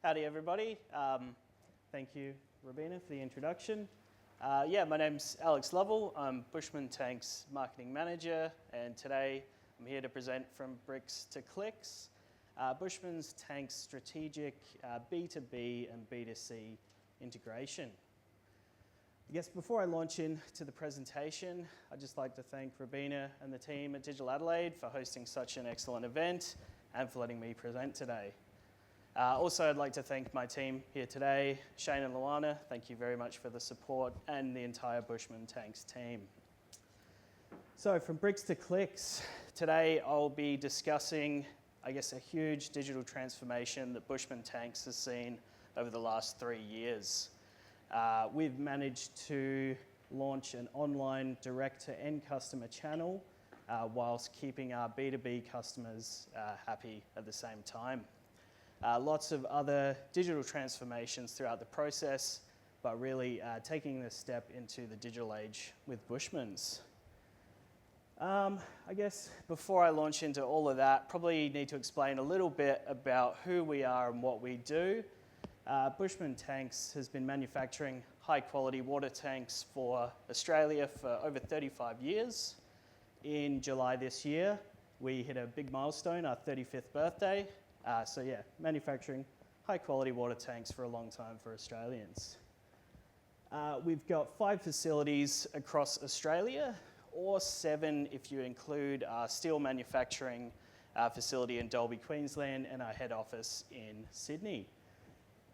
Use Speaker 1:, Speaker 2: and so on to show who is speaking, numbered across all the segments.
Speaker 1: Howdy everybody. Thank you, Robina, for the introduction. My name's Alex Lovell. I'm Bushman Tank's Marketing Manager, and today I'm here to present from bricks to clicks, Bushman's Tank's strategic B2B and B2C integration. I guess before I launch into the presentation, I'd just like to thank Robina and the team at Digital Adelaide for hosting such an excellent event and for letting me present today. Also, I'd like to thank my team here today, Shane and Luana. Thank you very much for the support, and the entire Bushman Tanks team. So from bricks to clicks, today I'll be discussing, I guess, a huge digital transformation that Bushman Tanks has seen over the last 3 years. We've managed to launch an online direct-to-end customer channel whilst keeping our B2B customers happy at the same time. Lots of other digital transformations throughout the process, but really taking this step into the digital age with Bushmans. I guess before I launch into all of that, probably need to explain a little bit about who we are and what we do. Bushman Tanks has been manufacturing high quality water tanks for Australia for over 35 years. In July this year, we hit a big milestone, our 35th birthday. Manufacturing high quality water tanks for a long time for Australians. We've got 5 facilities across Australia, or 7 if you include our steel manufacturing facility in Dalby, Queensland, and our head office in Sydney.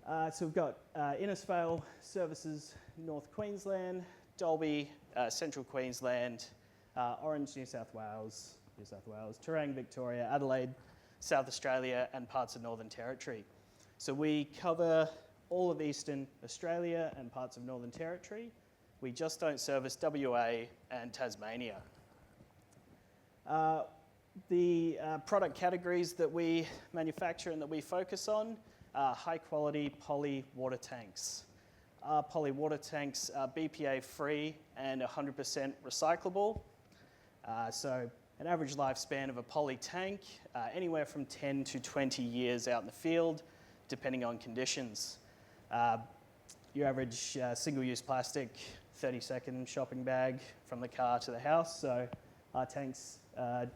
Speaker 1: So we've got Innisfail services North Queensland, Dalby, Central Queensland, Orange, New South Wales, Terang, Victoria, Adelaide, South Australia, and parts of Northern Territory. So we cover all of Eastern Australia and parts of Northern Territory. We just don't service WA and Tasmania. The product categories that we manufacture and that we focus on are high quality poly water tanks. Our poly water tanks are BPA free and 100% recyclable. An average lifespan of a poly tank, anywhere from 10 to 20 years out in the field, depending on conditions. Your average single-use plastic, 30-second shopping bag from the car to the house. So our tanks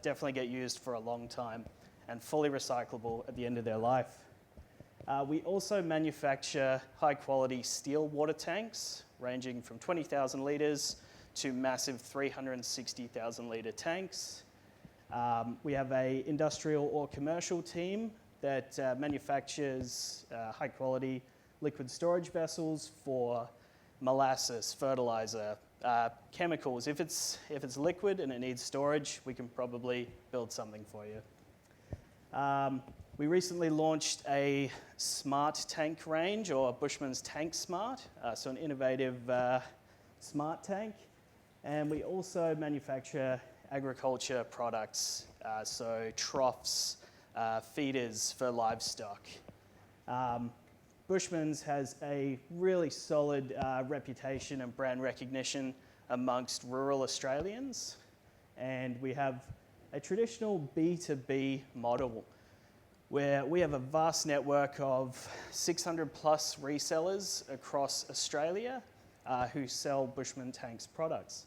Speaker 1: definitely get used for a long time and fully recyclable at the end of their life. We also manufacture high-quality steel water tanks, ranging from 20,000 litres to massive 360,000 litre tanks. We have an industrial or commercial team that manufactures high-quality liquid storage vessels for molasses, fertilizer, chemicals. If it's liquid and it needs storage, we can probably build something for you. We recently launched a smart tank range, or Bushman's Tank Smart, so an innovative smart tank. And we also manufacture agriculture products, so troughs, feeders for livestock. Bushman's has a really solid reputation and brand recognition amongst rural Australians, and we have a traditional B2B model where we have a vast network of 600 plus resellers across Australia who sell Bushman Tanks products.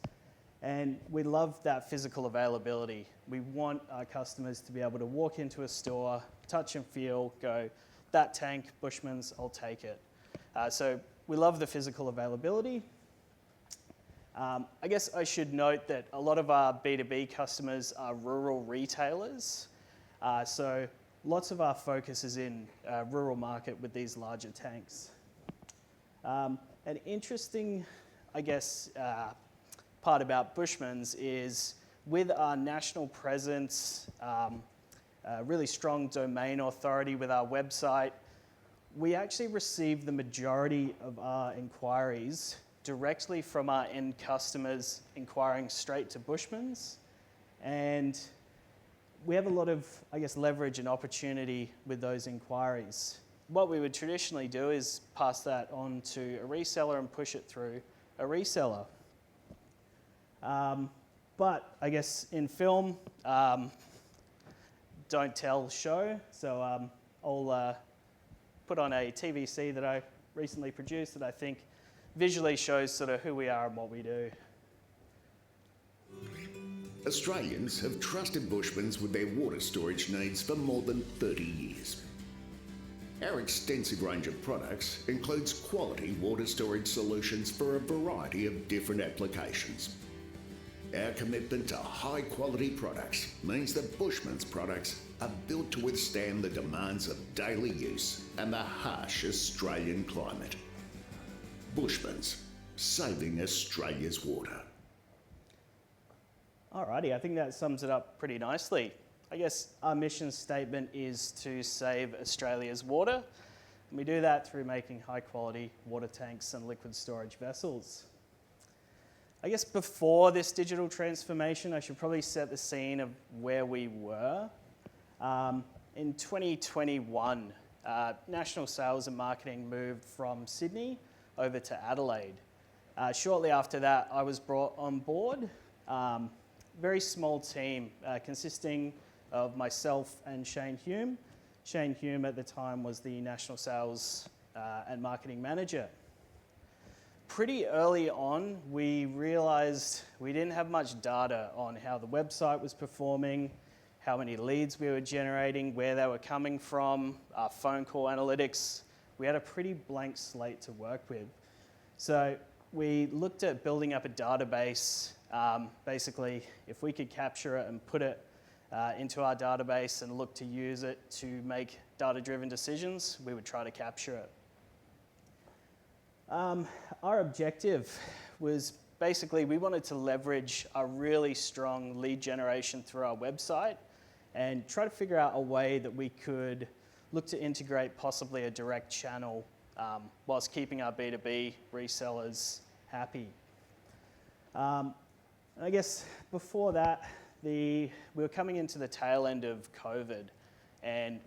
Speaker 1: And we love that physical availability. We want our customers to be able to walk into a store, touch and feel, go, that tank, Bushman's, I'll take it. So we love the physical availability. I guess I should note that a lot of our B2B customers are rural retailers. So lots of our focus is in rural market with these larger tanks. An interesting, I guess, part about Bushman's is with our national presence, really strong domain authority with our website, we actually receive the majority of our inquiries directly from our end customers inquiring straight to Bushman's. And we have a lot of, I guess, leverage and opportunity with those inquiries. What we would traditionally do is pass that on to a reseller and push it through a reseller. But I guess in film, don't tell show. So I'll put on a TVC that I recently produced that I think visually shows sort of who we are and what we do.
Speaker 2: Australians have trusted Bushmans with their water storage needs for more than 30 years. Our extensive range of products includes quality water storage solutions for a variety of different applications. Our commitment to high quality products means that Bushman's products are built to withstand the demands of daily use and the harsh Australian climate. Bushman's, saving Australia's water.
Speaker 1: Alrighty, I think that sums it up pretty nicely. I guess our mission statement is to save Australia's water, and we do that through making high quality water tanks and liquid storage vessels. I guess before this digital transformation, I should probably set the scene of where we were. In 2021, National Sales and Marketing moved from Sydney over to Adelaide. Shortly after that, I was brought on board. Very small team consisting of myself and Shane Hume. Shane Hume at the time was the National Sales and Marketing Manager. Pretty early on, we realised we didn't have much data on how the website was performing, how many leads we were generating, where they were coming from, our phone call analytics. We had a pretty blank slate to work with. So we looked at building up a database. Basically, if we could capture it and put it into our database and look to use it to make data-driven decisions, we would try to capture it. Our objective was basically we wanted to leverage a really strong lead generation through our website and try to figure out a way that we could look to integrate possibly a direct channel whilst keeping our B2B resellers happy. I guess before that, we were coming into the tail end of COVID, and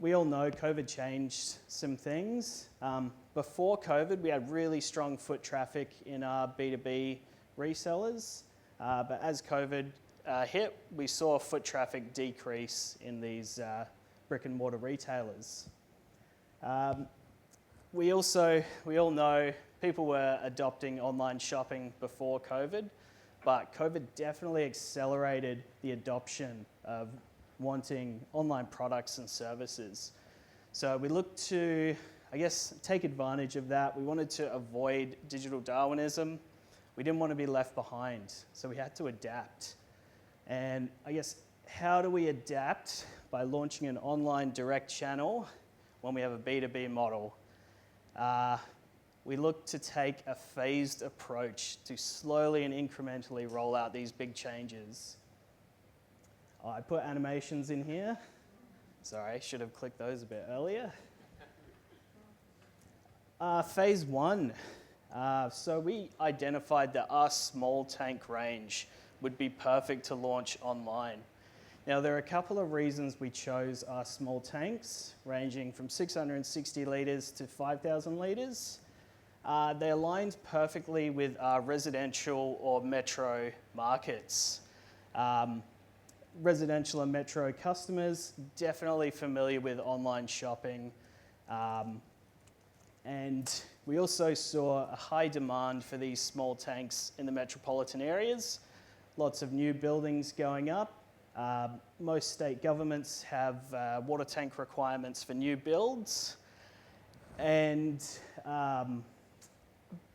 Speaker 1: we all know COVID changed some things. Before COVID, we had really strong foot traffic in our B2B resellers, but as COVID hit, we saw foot traffic decrease in these brick and mortar retailers. We all know people were adopting online shopping before COVID, but COVID definitely accelerated the adoption of wanting online products and services. So we looked to, I guess, take advantage of that. We wanted to avoid digital Darwinism. We didn't want to be left behind, so we had to adapt. And I guess, how do we adapt? By launching an online direct channel when we have a B2B model. We look to take a phased approach to slowly and incrementally roll out these big changes. I put animations in here. Sorry, I should have clicked those a bit earlier. Phase one. So we identified that our small tank range would be perfect to launch online. Now, there are a couple of reasons we chose our small tanks, ranging from 660 litres to 5,000 litres. They aligned perfectly with our residential or metro markets. Residential and metro customers, definitely familiar with online shopping. And we also saw a high demand for these small tanks in the metropolitan areas. Lots of new buildings going up. Most state governments have water tank requirements for new builds. And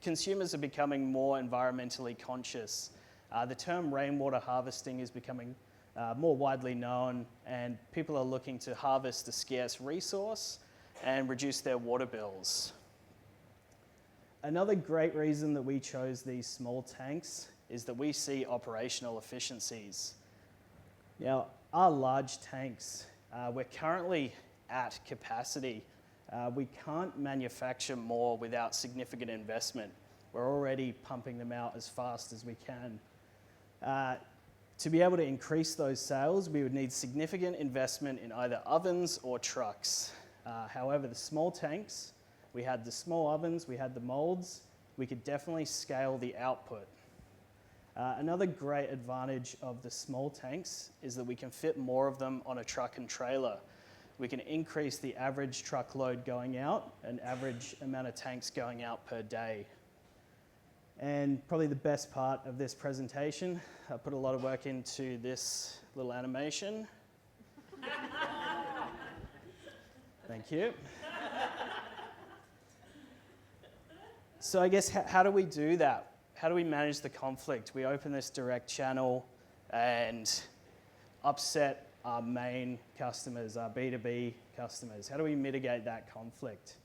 Speaker 1: consumers are becoming more environmentally conscious. The term rainwater harvesting is becoming more widely known, and people are looking to harvest a scarce resource and reduce their water bills. Another great reason that we chose these small tanks is that we see operational efficiencies. Now, our large tanks, we're currently at capacity. We can't manufacture more without significant investment. We're already pumping them out as fast as we can. To be able to increase those sales, we would need significant investment in either ovens or trucks. However, the small tanks, we had the small ovens, we had the molds, we could definitely scale the output. Another great advantage of the small tanks is that we can fit more of them on a truck and trailer. we can increase the average truckload going out and average amount of tanks going out per day. And probably the best part of this presentation, I put a lot of work into this little animation. Thank you. So I guess how do we do that? How do we manage the conflict? We open this direct channel and upset our main customers, our B2B customers. How do we mitigate that conflict?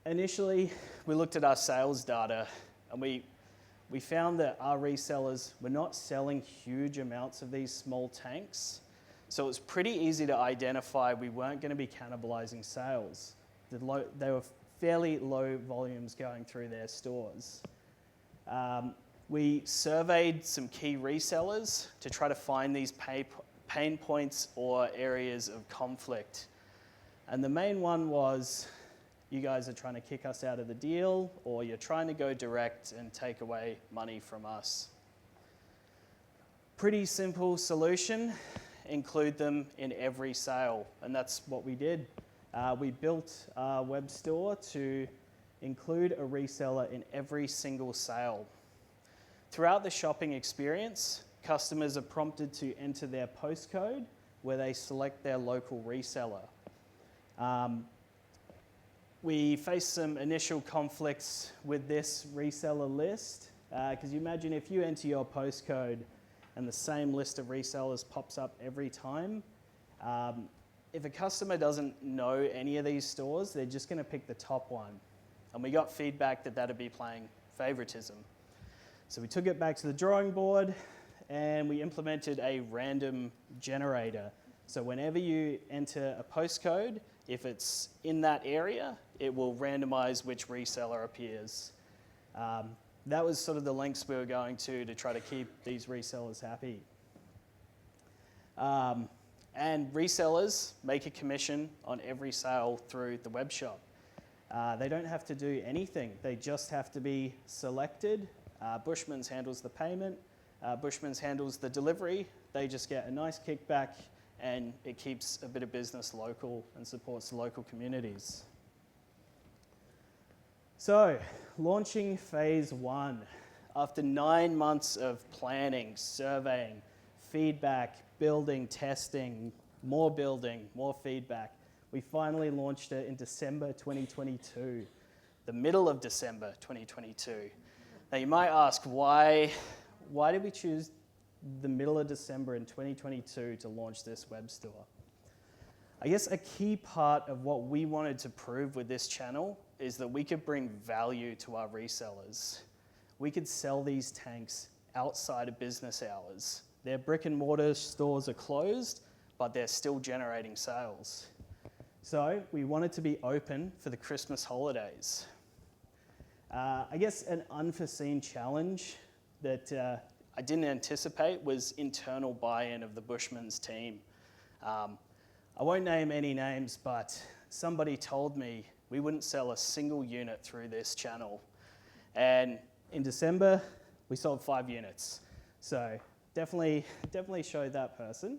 Speaker 1: Initially, we looked at our sales data and we found that our resellers were not selling huge amounts of these small tanks. So it was pretty easy to identify we weren't going to be cannibalizing sales. They were fairly low volumes going through their stores. We surveyed some key resellers to try to find these pain points or areas of conflict. And the main one was, you guys are trying to kick us out of the deal, or you're trying to go direct and take away money from us. Pretty simple solution, include them in every sale, and that's what we did. We built our web store to include a reseller in every single sale. Throughout the shopping experience, customers are prompted to enter their postcode where they select their local reseller. We faced some initial conflicts with this reseller list, because you imagine if you enter your postcode and the same list of resellers pops up every time, if a customer doesn't know any of these stores, they're just going to pick the top one. And we got feedback that that'd be playing favoritism. So we took it back to the drawing board and we implemented a random generator. So whenever you enter a postcode, if it's in that area, it will randomize which reseller appears. That was sort of the lengths we were going to try to keep these resellers happy. And resellers make a commission on every sale through the web shop. They don't have to do anything. They just have to be selected. Bushman's handles the payment. Bushman's handles the delivery. They just get a nice kickback and it keeps a bit of business local and supports the local communities. So, launching phase 1. After 9 months of planning, surveying, feedback, building, testing, more feedback, we finally launched it in December 2022, the middle of December 2022. Now you might ask, why did we choose the middle of December in 2022 to launch this web store? I guess a key part of what we wanted to prove with this channel is that we could bring value to our resellers. We could sell these tanks outside of business hours. Their brick and mortar stores are closed, but they're still generating sales. So we wanted to be open for the Christmas holidays. I guess an unforeseen challenge that I didn't anticipate was internal buy-in of the Bushman's team. I won't name any names, but somebody told me we wouldn't sell a single unit through this channel. And in December, we sold 5 units. So definitely showed that person.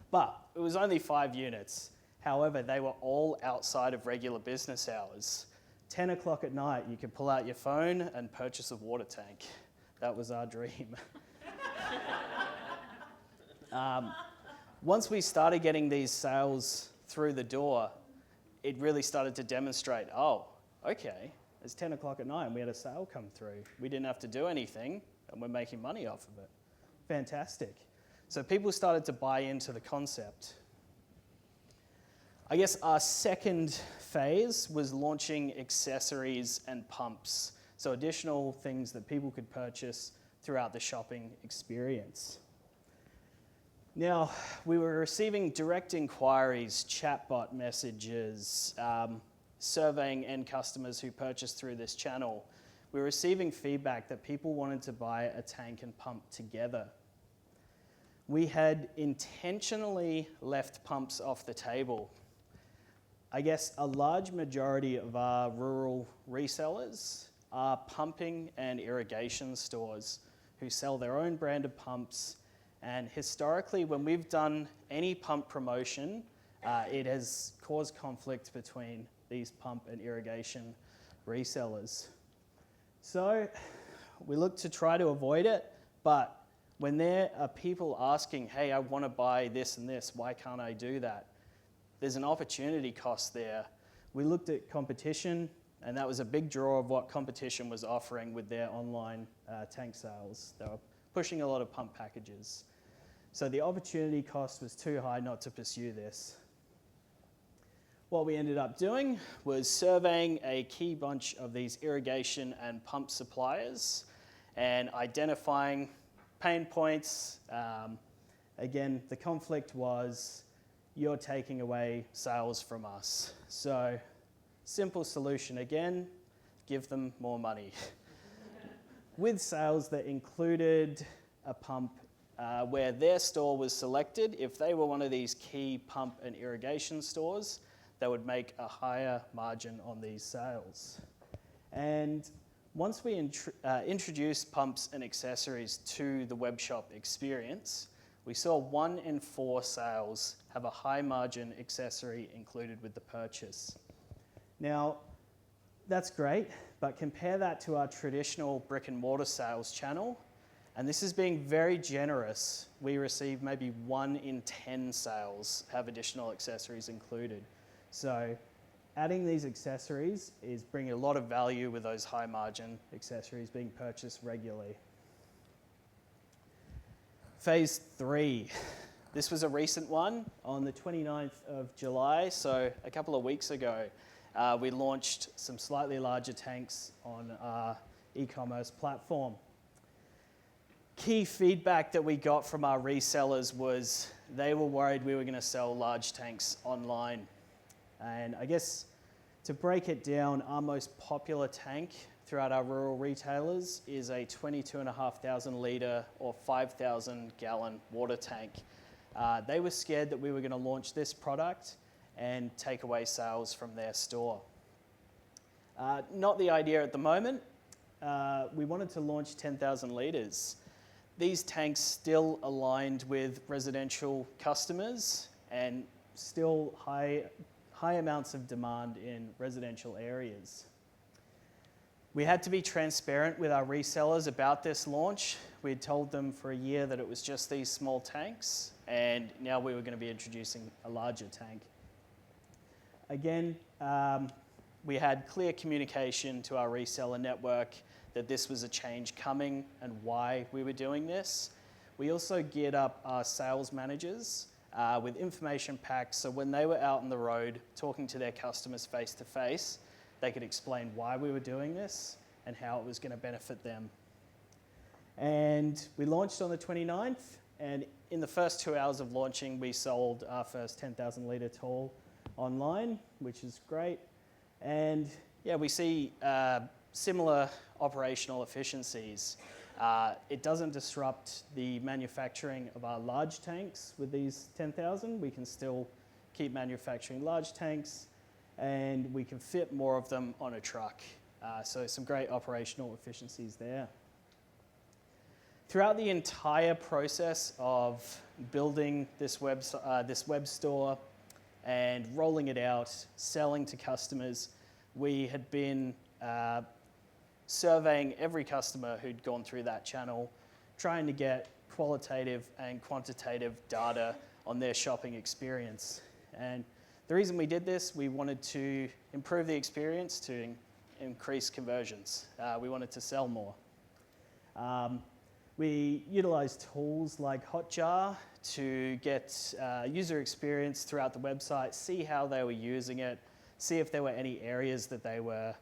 Speaker 1: But it was only 5 units. However, they were all outside of regular business hours. 10 o'clock at night, you could pull out your phone and purchase a water tank. That was our dream. Once we started getting these sales through the door, it really started to demonstrate, oh, okay, it's 10 o'clock at night and we had a sale come through. We didn't have to do anything and we're making money off of it. Fantastic. So people started to buy into the concept. I guess our second phase was launching accessories and pumps. So additional things that people could purchase throughout the shopping experience. Now, we were receiving direct inquiries, chatbot messages, surveying end customers who purchased through this channel. We were receiving feedback that people wanted to buy a tank and pump together. We had intentionally left pumps off the table. I guess a large majority of our rural resellers are pumping and irrigation stores who sell their own brand of pumps And historically, when we've done any pump promotion, it has caused conflict between these pump and irrigation resellers. So we look to try to avoid it, but when there are people asking, hey, I want to buy this and this, why can't I do that? There's an opportunity cost there. We looked at competition, and that was a big draw of what competition was offering with their online tank sales. They were pushing a lot of pump packages. So the opportunity cost was too high not to pursue this. What we ended up doing was surveying a key bunch of these irrigation and pump suppliers and identifying pain points. Again, the conflict was you're taking away sales from us. So simple solution again, give them more money. With sales that included a pump where their store was selected, if they were one of these key pump and irrigation stores, they would make a higher margin on these sales. And once we introduced pumps and accessories to the web shop experience, we saw 1 in 4 sales have a high margin accessory included with the purchase. Now, that's great, but compare that to our traditional brick and mortar sales channel, and this is being very generous. We receive maybe 1 in 10 sales have additional accessories included. So adding these accessories is bringing a lot of value with those high margin accessories being purchased regularly. Phase 3. This was a recent one on the 29th of July, so a couple of weeks ago. We launched some slightly larger tanks on our e-commerce platform. Key feedback that we got from our resellers was they were worried we were going to sell large tanks online. And I guess to break it down, our most popular tank throughout our rural retailers is a 22,500 litre or 5,000 gallon water tank. They were scared that we were going to launch this product and take away sales from their store. Not the idea at the moment. We wanted to launch 10,000 litres. These tanks still aligned with residential customers and still high amounts of demand in residential areas. We had to be transparent with our resellers about this launch. We had told them for a year that it was just these small tanks, and now we were going to be introducing a larger tank. Again, we had clear communication to our reseller network that this was a change coming and why we were doing this. We also geared up our sales managers with information packs, so when they were out on the road talking to their customers face to face, they could explain why we were doing this and how it was going to benefit them. And we launched on the 29th, and in the first 2 hours of launching, we sold our first 10,000 litre tall online, which is great. And yeah, we see similar operational efficiencies. It doesn't disrupt the manufacturing of our large tanks with these 10,000. We can still keep manufacturing large tanks, and we can fit more of them on a truck. So some great operational efficiencies there. Throughout the entire process of building this web store and rolling it out, selling to customers, we had been surveying every customer who'd gone through that channel, trying to get qualitative and quantitative data on their shopping experience. And the reason we did this, we wanted to improve the experience to increase conversions. We wanted to sell more. We utilized tools like Hotjar to get user experience throughout the website, see how they were using it, see if there were any areas that they were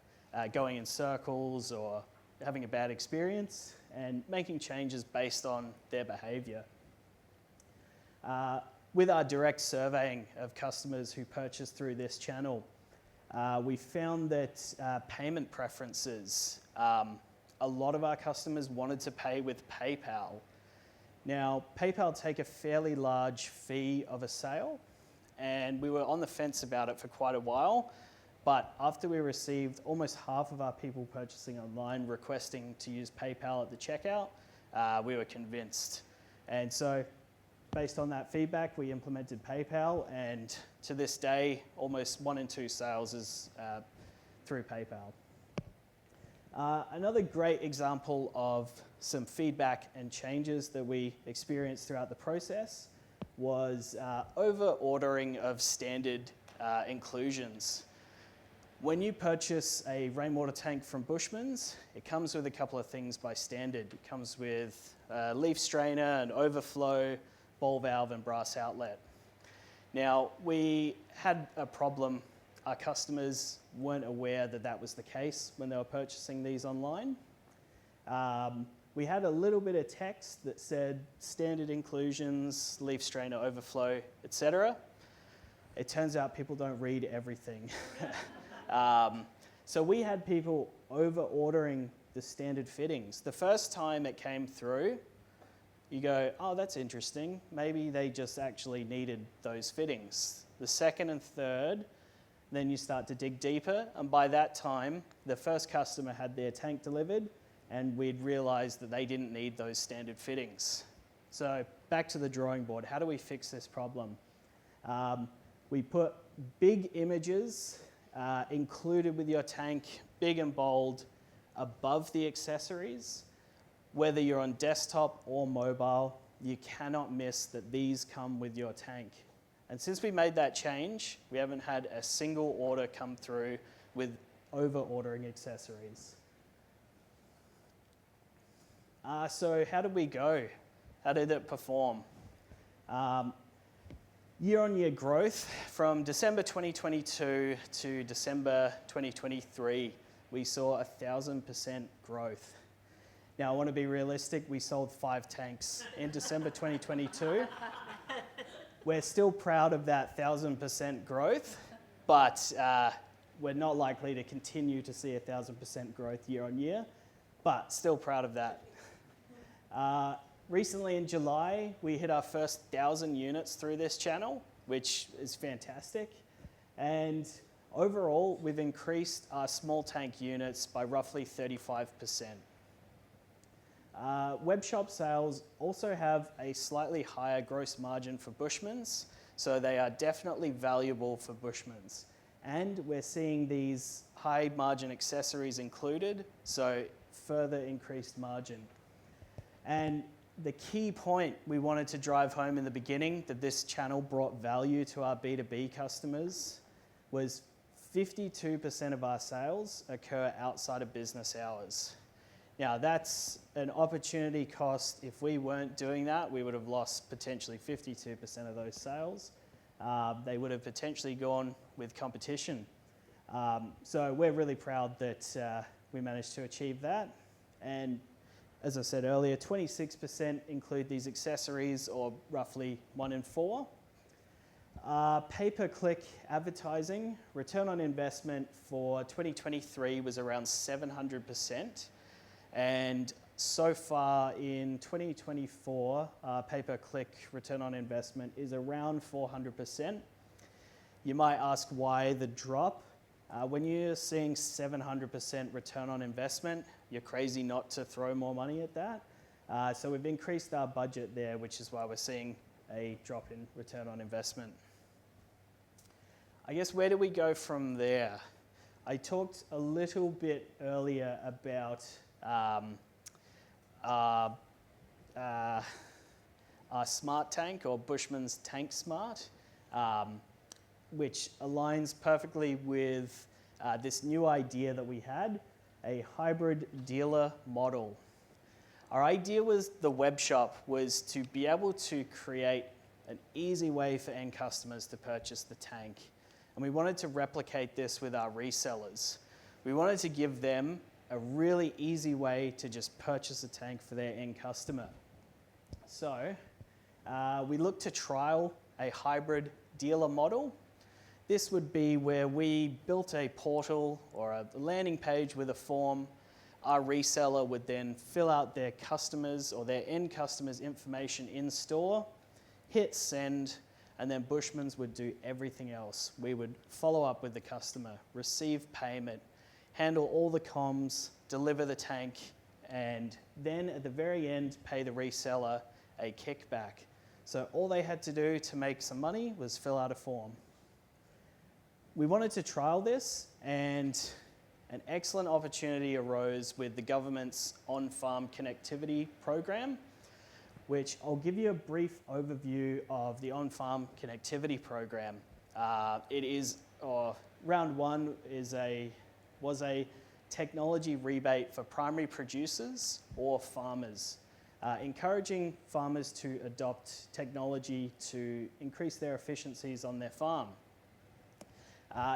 Speaker 1: going in circles or having a bad experience, and making changes based on their behavior. With our direct surveying of customers who purchase through this channel, we found that payment preferences, a lot of our customers wanted to pay with PayPal. Now, PayPal take a fairly large fee of a sale, and we were on the fence about it for quite a while. But after we received almost half of our people purchasing online requesting to use PayPal at the checkout, we were convinced. And so based on that feedback, we implemented PayPal, and to this day, almost 1 in 2 sales is through PayPal. Another great example of some feedback and changes that we experienced throughout the process was over-ordering of standard inclusions. When you purchase a rainwater tank from Bushman's, it comes with a couple of things by standard. It comes with a leaf strainer, an overflow, ball valve, and brass outlet. Now, we had a problem. Our customers weren't aware that that was the case when they were purchasing these online. We had a little bit of text that said standard inclusions, leaf strainer overflow, etc. It turns out people don't read everything. So we had people over-ordering the standard fittings. The first time it came through, you go, oh, that's interesting. Maybe they just actually needed those fittings. The second and third, then you start to dig deeper, and by that time, the first customer had their tank delivered, and we'd realized that they didn't need those standard fittings. So back to the drawing board. How do we fix this problem? We put big images included with your tank, big and bold, above the accessories. Whether you're on desktop or mobile, you cannot miss that these come with your tank. And since we made that change, we haven't had a single order come through with over-ordering accessories. So how did we go? How did it perform? Year-on-year growth from December 2022 to December 2023, we saw 1,000% growth. Now, I want to be realistic. We sold 5 tanks in December 2022. We're still proud of that 1,000% growth, but we're not likely to continue to see 1,000% growth year on year, but still proud of that. Recently in July, we hit our first 1,000 units through this channel, which is fantastic. And overall, we've increased our small tank units by roughly 35%. Webshop sales also have a slightly higher gross margin for Bushman's, so they are definitely valuable for Bushman's. And we're seeing these high margin accessories included, so further increased margin. And the key point we wanted to drive home in the beginning, that this channel brought value to our B2B customers, was 52% of our sales occur outside of business hours. Now, that's an opportunity cost. If we weren't doing that, we would have lost potentially 52% of those sales. They would have potentially gone with competition. So we're really proud that we managed to achieve that. And as I said earlier, 26% include these accessories, or roughly 1 in 4. Pay-per-click advertising, return on investment for 2023 was around 700%. And so far in 2024, pay-per-click return on investment is around 400%. You might ask why the drop. When you're seeing 700% return on investment, you're crazy not to throw more money at that. So we've increased our budget there, which is why we're seeing a drop in return on investment. I guess, where do we go from there? I talked a little bit earlier about our smart tank, or Bushman's Tank Smart, which aligns perfectly with this new idea that we had, a hybrid dealer model. Our idea was the web shop was to be able to create an easy way for end customers to purchase the tank. And we wanted to replicate this with our resellers. We wanted to give them a really easy way to just purchase a tank for their end customer. So we looked to trial a hybrid dealer model. This would be where we built a portal or a landing page with a form. Our reseller would then fill out their customers or their end customers' information in store, hit send, and then Bushman's would do everything else. We would follow up with the customer, receive payment, handle all the comms, deliver the tank, and then at the very end, pay the reseller a kickback. So all they had to do to make some money was fill out a form. We wanted to trial this, and an excellent opportunity arose with the government's on-farm connectivity program, which I'll give you a brief overview of the on-farm connectivity program. Round one was a technology rebate for primary producers or farmers, encouraging farmers to adopt technology to increase their efficiencies on their farm.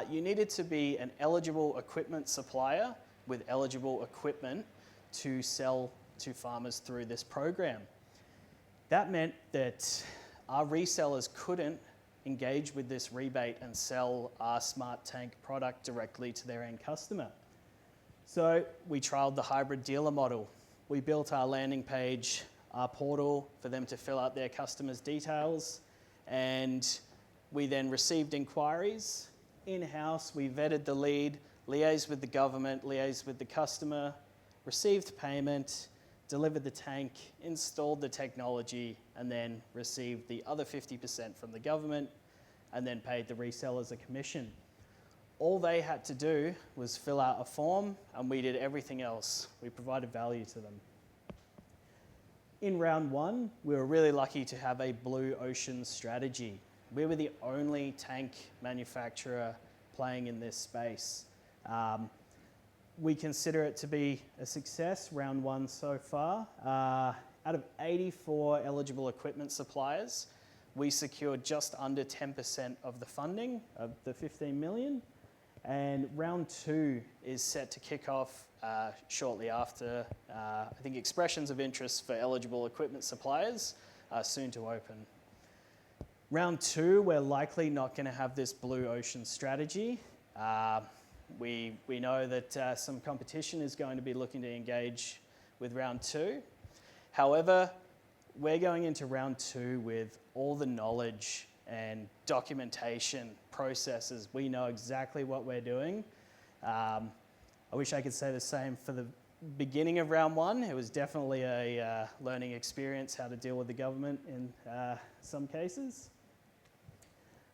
Speaker 1: You needed to be an eligible equipment supplier with eligible equipment to sell to farmers through this program. That meant that our resellers couldn't engage with this rebate and sell our Smart Tank product directly to their end customer. So we trialed the hybrid dealer model. We built our landing page, our portal for them to fill out their customers' details, and we then received inquiries. In-house, we vetted the lead, liaised with the government, liaised with the customer, received payment, delivered the tank, installed the technology, and then received the other 50% from the government, and then paid the resellers a commission. All they had to do was fill out a form, and we did everything else. We provided value to them. In round one, we were really lucky to have a blue ocean strategy. We were the only tank manufacturer playing in this space. We consider it to be a success, round one so far. Out of 84 eligible equipment suppliers, we secured just under 10% of the funding of the 15 million. And round two is set to kick off shortly after. I think expressions of interest for eligible equipment suppliers are soon to open. Round two, we're likely not going to have this blue ocean strategy. We know that some competition is going to be looking to engage with round two. However, we're going into round two with all the knowledge and documentation, processes. We know exactly what we're doing. I wish I could say the same for the beginning of round one. It was definitely a learning experience how to deal with the government in some cases.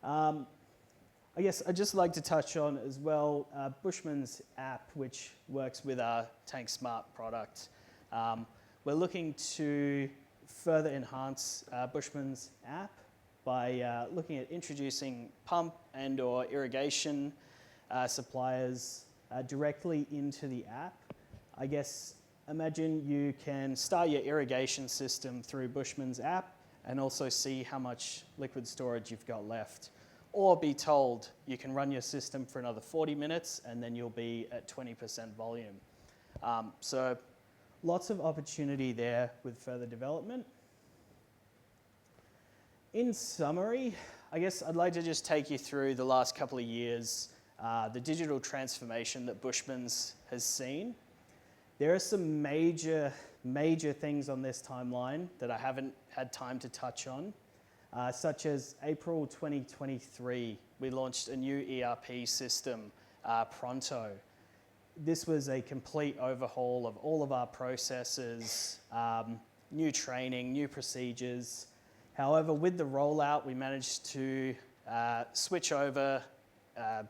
Speaker 1: I guess I'd just like to touch on as well Bushman's app, which works with our Tank Smart product. We're looking to further enhance Bushman's app by looking at introducing pump and or irrigation suppliers directly into the app. I guess imagine you can start your irrigation system through Bushman's app and also see how much liquid storage you've got left. Or be told you can run your system for another 40 minutes and then you'll be at 20% volume. So lots of opportunity there with further development. In summary, I guess I'd like to just take you through the last couple of years, the digital transformation that Bushman's has seen. There are some major things on this timeline that I haven't had time to touch on. Such as April 2023, we launched a new ERP system, Pronto. This was a complete overhaul of all of our processes, new training, new procedures. However, with the rollout, we managed to switch over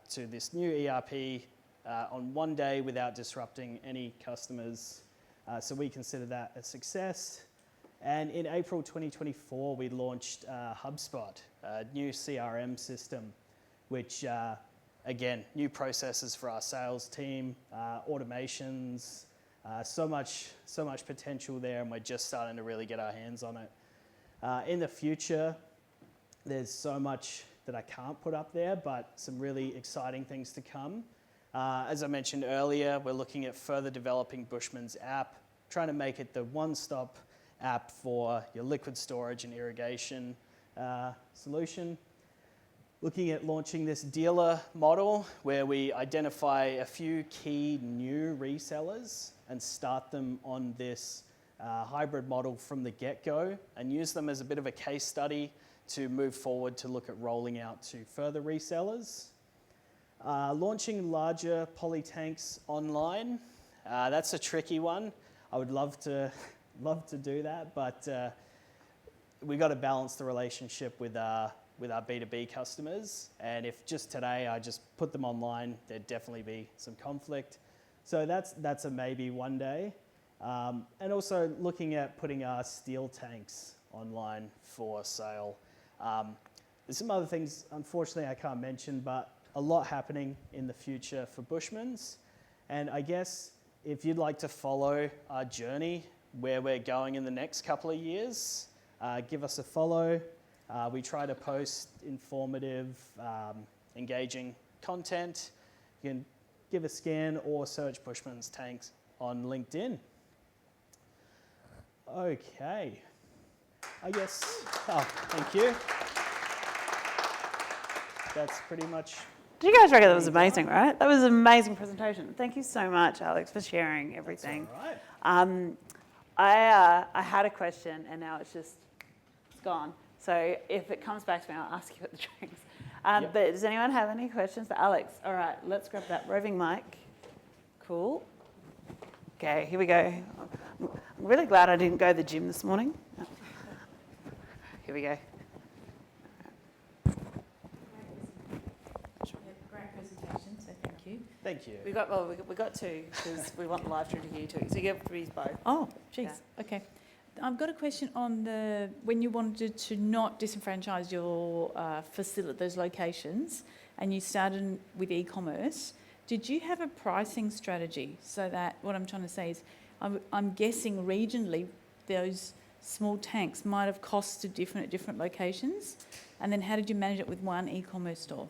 Speaker 1: to this new ERP on one day without disrupting any customers. So we consider that a success. And in April 2024, we launched HubSpot, a new CRM system, which, again, new processes for our sales team, automations, so much potential there, and we're just starting to really get our hands on it. In the future, there's so much that I can't put up there, but some really exciting things to come. As I mentioned earlier, we're looking at further developing Bushman's app, trying to make it the one-stop app for your liquid storage and irrigation solution. Looking at launching this dealer model where we identify a few key new resellers and start them on this hybrid model from the get-go and use them as a bit of a case study to move forward to look at rolling out to further resellers. Launching larger poly tanks online, that's a tricky one. I would love to do that, but we got to balance the relationship with our B2B customers. And if just today I just put them online, there'd definitely be some conflict. So that's a maybe one day. And also looking at putting our steel tanks online for sale. There's some other things, unfortunately, I can't mention, but a lot happening in the future for Bushmans. And I guess if you'd like to follow our journey, where we're going in the next couple of years, give us a follow. We try to post informative, engaging content. You can give a scan or search Bushman's Tanks on LinkedIn. Okay. I guess, thank you. That's pretty much.
Speaker 3: Did you guys reckon that was amazing, right? That was an amazing presentation. Thank you so much, Alex, for sharing everything.
Speaker 1: That's all
Speaker 3: right. I had a question and now it's gone. So if it comes back to me, I'll ask you at the drinks.
Speaker 1: Yep.
Speaker 3: But does anyone have any questions for Alex? All right, let's grab that roving mic. Cool. Okay, here we go. I'm really glad I didn't go to the gym this morning. Here we go.
Speaker 4: Great presentation, so thank you.
Speaker 1: Thank you.
Speaker 3: We got two because we want the live stream to hear you too. So you get to use both.
Speaker 4: Oh, geez.
Speaker 3: Yeah.
Speaker 4: Okay. I've got a question on when you wanted to not disenfranchise your those locations, and you started with e-commerce. Did you have a pricing strategy so that what I'm trying to say is, I'm guessing regionally those small tanks might have costed different at different locations, and then how did you manage it with one e-commerce store?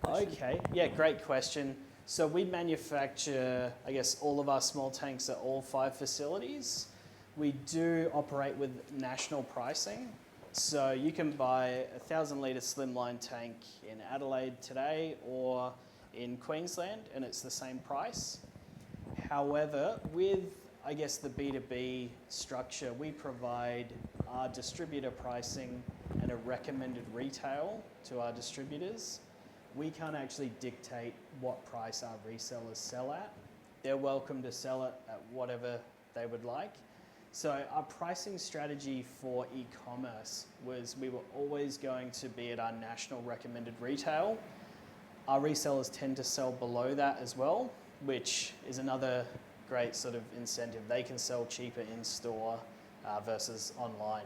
Speaker 1: Okay, yeah, great question. So we manufacture, I guess, all of our small tanks at all 5 facilities. We do operate with national pricing. So you can buy a 1,000 litre slimline tank in Adelaide today or in Queensland, and it's the same price. However, with, I guess, the B2B structure, we provide our distributor pricing and a recommended retail to our distributors. We can't actually dictate what price our resellers sell at. They're welcome to sell it at whatever they would like. So our pricing strategy for e-commerce was we were always going to be at our national recommended retail. Our resellers tend to sell below that as well, which is another great sort of incentive. They can sell cheaper in store versus online.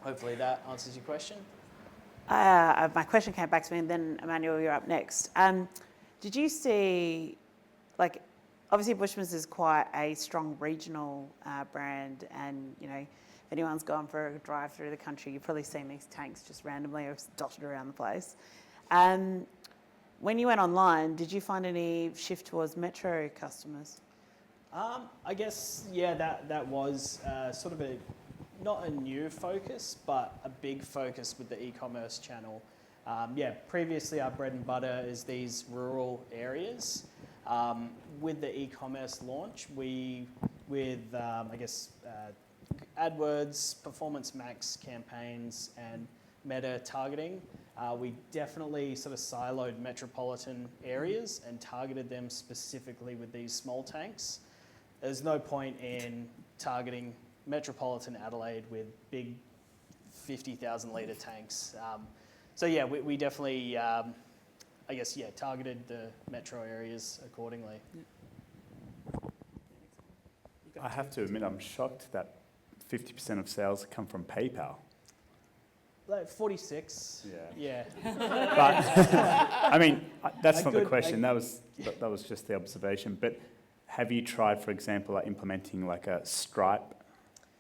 Speaker 1: Hopefully that answers your question.
Speaker 3: My question came back to me, and then Emmanuel, you're up next. Did you see, obviously Bushmans is quite a strong regional brand, and if anyone's gone for a drive through the country, you've probably seen these tanks just randomly or dotted around the place. When you went online, did you find any shift towards metro customers?
Speaker 1: I guess, yeah, that was sort of not a new focus, but a big focus with the e-commerce channel. Previously our bread and butter is these rural areas. With the e-commerce launch, AdWords, Performance Max campaigns and meta targeting, we definitely sort of siloed metropolitan areas and targeted them specifically with these small tanks. There's no point in targeting metropolitan Adelaide with big 50,000 litre tanks. We definitely, targeted the metro areas accordingly.
Speaker 5: I have to admit, I'm shocked that 50% of sales come from PayPal.
Speaker 1: Like 46.
Speaker 5: Yeah.
Speaker 1: Yeah.
Speaker 5: But I mean, that's not the question. That was just the observation. But have you tried, for example, implementing like a Stripe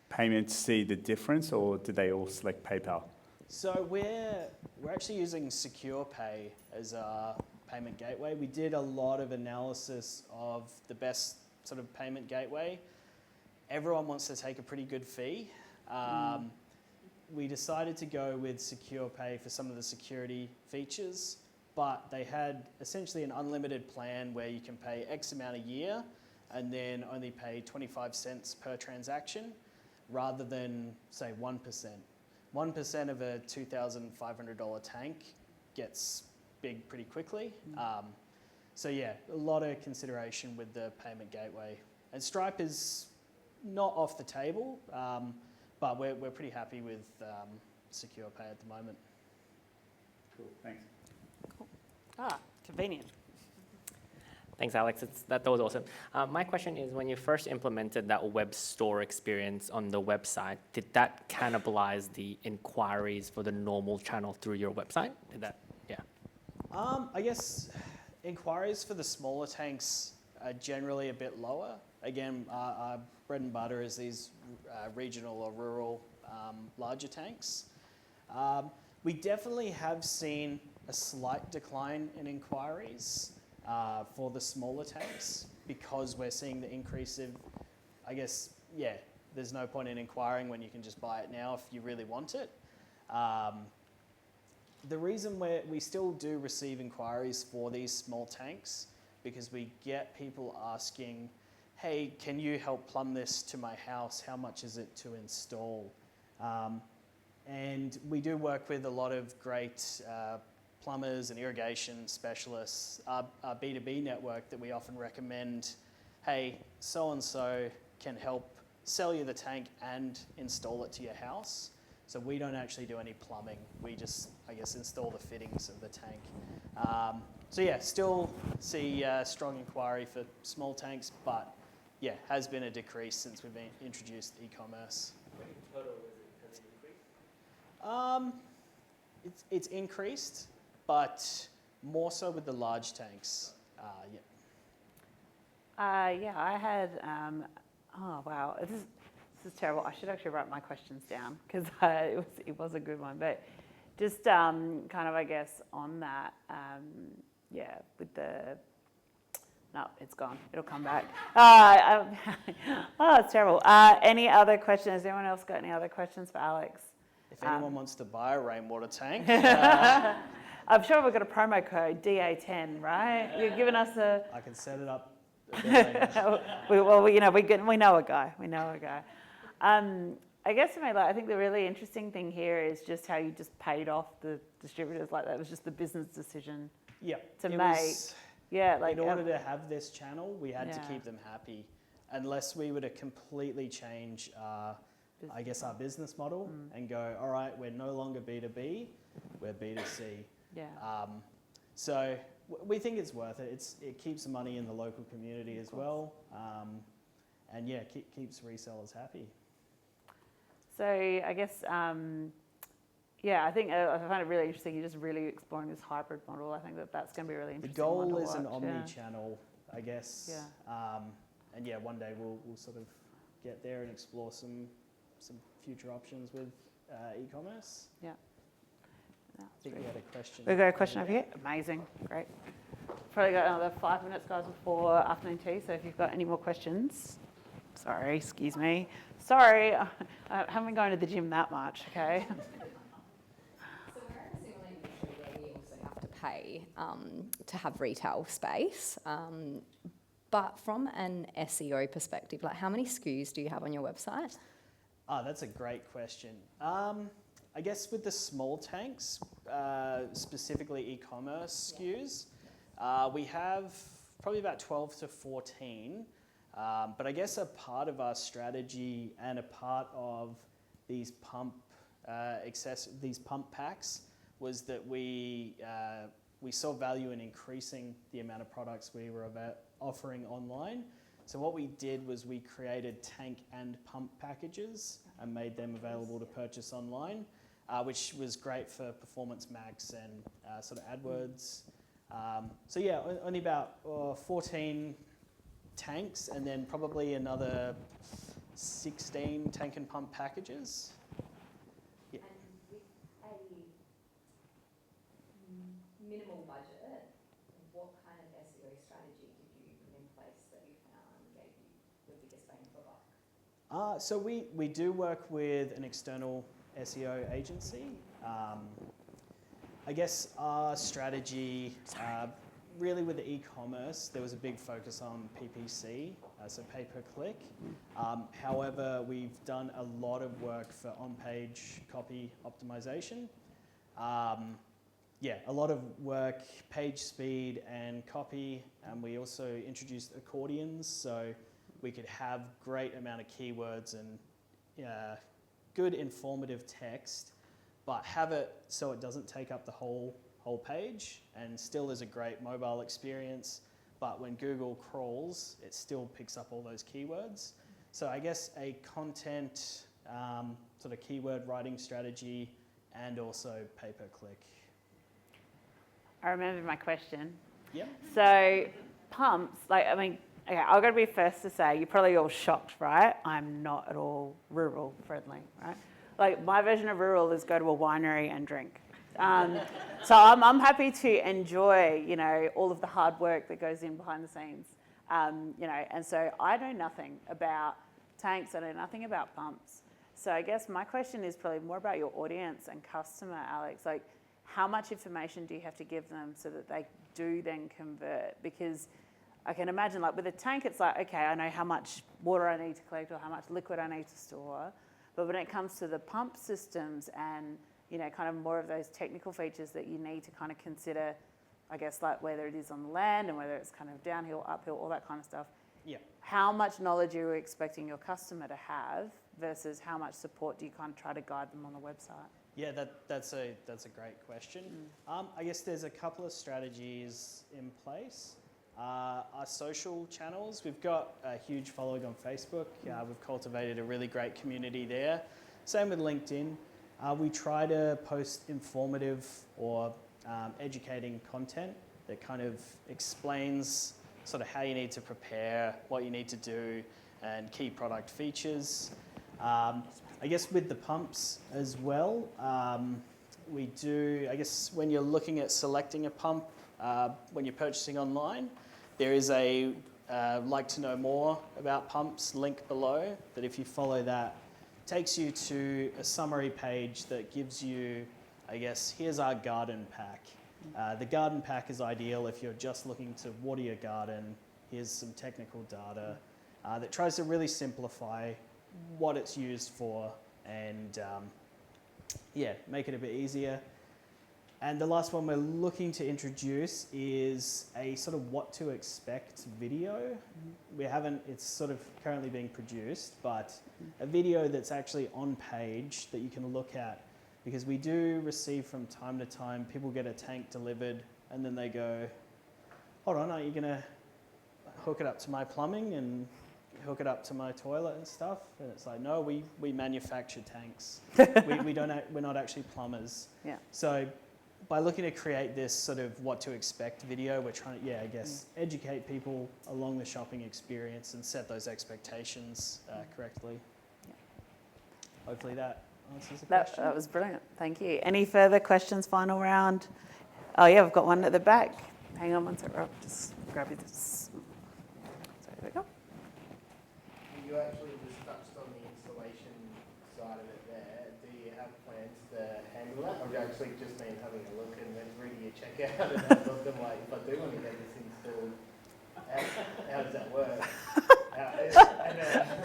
Speaker 5: payment to see the difference, or do they all select PayPal?
Speaker 1: So we're actually using Secure Pay as our payment gateway. We did a lot of analysis of the best sort of payment gateway. Everyone wants to take a pretty good fee. We decided to go with Secure Pay for some of the security features, but they had essentially an unlimited plan where you can pay X amount a year and then only pay 25 cents per transaction rather than, say, 1%. 1% of a $2,500 tank gets big pretty quickly. A lot of consideration with the payment gateway. And Stripe is not off the table. but we're pretty happy with Secure Pay at the moment.
Speaker 5: Cool, thanks.
Speaker 3: Convenient.
Speaker 6: Thanks, Alex. That was awesome. My question is, when you first implemented that web store experience on the website, did that cannibalize the inquiries for the normal channel through your website?
Speaker 1: I guess inquiries for the smaller tanks are generally a bit lower. Again, our bread and butter is these regional or rural larger tanks. We definitely have seen a slight decline in inquiries for the smaller tanks because we're seeing the increase of, I guess, there's no point in inquiring when you can just buy it now if you really want it. The reason we still do receive inquiries for these small tanks because we get people asking, hey, can you help plumb this to my house? How much is it to install? And we do work with a lot of great plumbers and irrigation specialists. Our B2B network that we often recommend, hey, so-and-so can help sell you the tank and install it to your house. So we don't actually do any plumbing. We just, I guess, install the fittings of the tank. Still see strong inquiry for small tanks, but has been a decrease since we've introduced e-commerce.
Speaker 6: In total, has it increased?
Speaker 1: It's increased, but more so with the large tanks.
Speaker 3: I had, oh wow, this is terrible. I should actually write my questions down because it was a good one. But just kind of, I guess, on that, with the, no, it's gone. It'll come back. It's terrible. Any other questions? Has anyone else got any other questions for Alex?
Speaker 1: If anyone wants to buy a rainwater tank.
Speaker 3: I'm sure we've got a promo code, DA10, right? You're giving us a...
Speaker 1: I can set it up.
Speaker 3: we know a guy. We know a guy. I guess for me, I think the really interesting thing here is just how you just paid off the distributors. Like that was just the business decision to make.
Speaker 1: In order to have this channel, we had to keep them happy. Unless we were to completely change, our business model and go, all right, we're no longer B2B, we're B2C. So we think it's worth it. It keeps the money in the local community as well, and keeps resellers happy.
Speaker 3: So I guess, I think I find it really interesting. You're just really exploring this hybrid model. I think that's going to be really interesting.
Speaker 1: The goal is an omni-channel, I guess. One day we'll sort of get there and explore some future options with e-commerce.
Speaker 3: Yeah.
Speaker 1: I think we had a question.
Speaker 3: We've got a question over here. Amazing. Great. Probably got another 5 minutes, guys, before afternoon tea. So if you've got any more questions, sorry, excuse me. Sorry, I haven't been going to the gym that much, okay?
Speaker 7: So we're in a similar industry where we also have to pay to have retail space. But from an SEO perspective, how many SKUs do you have on your website?
Speaker 1: That's a great question. I guess with the small tanks, specifically e-commerce SKUs, we have probably about 12 to 14. But I guess a part of our strategy and a part of these pump packs was that we saw value in increasing the amount of products we were offering online. So what we did was we created tank and pump packages and made them available to purchase online, which was great for Performance Max and sort of AdWords. Only about 14 tanks and then probably another 16 tank and pump packages.
Speaker 7: And with a minimal budget, what kind of SEO strategy did you put in place that you found gave you the biggest bang for buck?
Speaker 1: So we do work with an external SEO agency. I guess our strategy, really with the e-commerce, there was a big focus on PPC, so pay per click. However, we've done a lot of work for on-page copy optimization. A lot of work, page speed and copy. And we also introduced accordions, so we could have great amount of keywords and good informative text, but have it so it doesn't take up the whole page, and still is a great mobile experience. But when Google crawls, it still picks up all those keywords. So I guess a content sort of keyword writing strategy, and also pay-per-click.
Speaker 3: I remember my question.
Speaker 1: Yep.
Speaker 3: So pumps, like, I mean, okay, I've got to be first to say, you're probably all shocked, right? I'm not at all rural friendly, right? Like, my version of rural is go to a winery and drink. So I'm happy to enjoy, you know, all of the hard work that goes in behind the scenes, you know, and so I know nothing about tanks, I know nothing about pumps. So I guess my question is probably more about your audience and customer, Alex. Like, how much information do you have to give them so that they do then convert? Because I can imagine, like, with a tank, it's like, okay, I know how much water I need to collect or how much liquid I need to store. But when it comes to the pump systems and, you know, kind of more of those technical features that you need to kind of consider, I guess, like whether it is on the land and whether it's kind of downhill, uphill, all that kind of stuff.
Speaker 1: Yeah.
Speaker 3: How much knowledge are you expecting your customer to have versus how much support do you kind of try to guide them on the website?
Speaker 1: Yeah, that's a great question. I guess there's a couple of strategies in place. Our social channels, we've got a huge following on Facebook. We've cultivated a really great community there. Same with LinkedIn. We try to post informative or educating content that kind of explains sort of how you need to prepare, what you need to do, and key product features. I guess with the pumps as well, we do, I guess when you're looking at selecting a pump, when you're purchasing online, there is a like to know more about pumps link below, that if you follow that, takes you to a summary page that gives you, I guess, here's our garden pack. The garden pack is ideal if you're just looking to water your garden. Here's some technical data that tries to really simplify what it's used for and make it a bit easier. And the last one we're looking to introduce is a sort of what to expect video. We haven't, it's sort of currently being produced, but a video that's actually on page that you can look at, because we do receive from time to time, people get a tank delivered and then they go, hold on, aren't you gonna hook it up to my plumbing and hook it up to my toilet and stuff? And it's like, no, we manufacture tanks. We're not actually plumbers.
Speaker 3: Yeah.
Speaker 1: So by looking to create this sort of what to expect video, we're trying to, educate people along the shopping experience and set those expectations correctly.
Speaker 3: Yeah.
Speaker 1: Hopefully that answers the question.
Speaker 3: That was brilliant. Thank you. Any further questions, final round? Oh, yeah, we've got one at the back. Hang on one sec, Rob. Just grab you this. So there we go.
Speaker 8: You actually just touched on the installation side of it there. Do you have plans to handle that? Or have you actually just been having a look and then reading your checkout and then looking like, if I do want to get this installed, how does that work?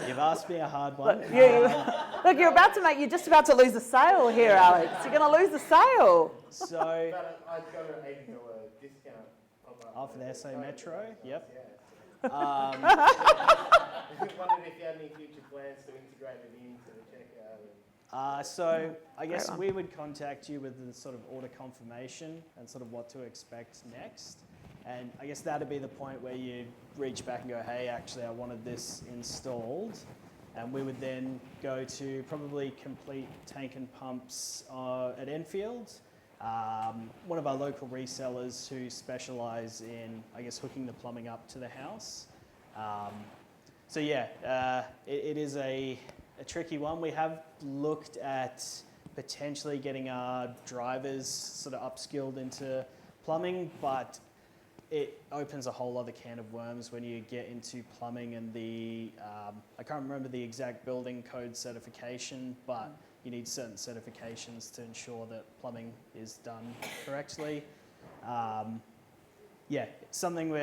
Speaker 1: You've asked me a hard one.
Speaker 3: Look, you're just about to lose a sale here, Alex. You're going to lose the sale.
Speaker 1: So,
Speaker 8: But I've got an $80 discount.
Speaker 1: for the SA Metro, yep.
Speaker 8: Yeah. I just wondered if you had any future plans to integrate it into the checkout.
Speaker 1: So I guess
Speaker 3: Great one.
Speaker 1: we would contact you with the sort of order confirmation and sort of what to expect next. And I guess that'd be the point where you reach back and go, hey, actually, I wanted this installed. And we would then go to probably Complete Tank and Pumps at Enfield, one of our local resellers who specialise in, I guess, hooking the plumbing up to the house. It is a tricky one. We have looked at potentially getting our drivers sort of upskilled into plumbing, but it opens a whole other can of worms when you get into plumbing and I can't remember the exact building code certification, but you need certain certifications to ensure that plumbing is done correctly. It's something we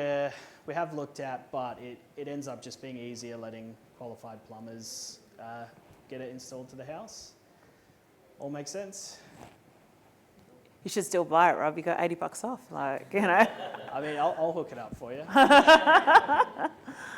Speaker 1: have looked at, but it ends up just being easier letting qualified plumbers get it installed to the house. All makes sense?
Speaker 3: You should still buy it, Rob. You got $80 off, I
Speaker 1: mean, I'll hook it up for you.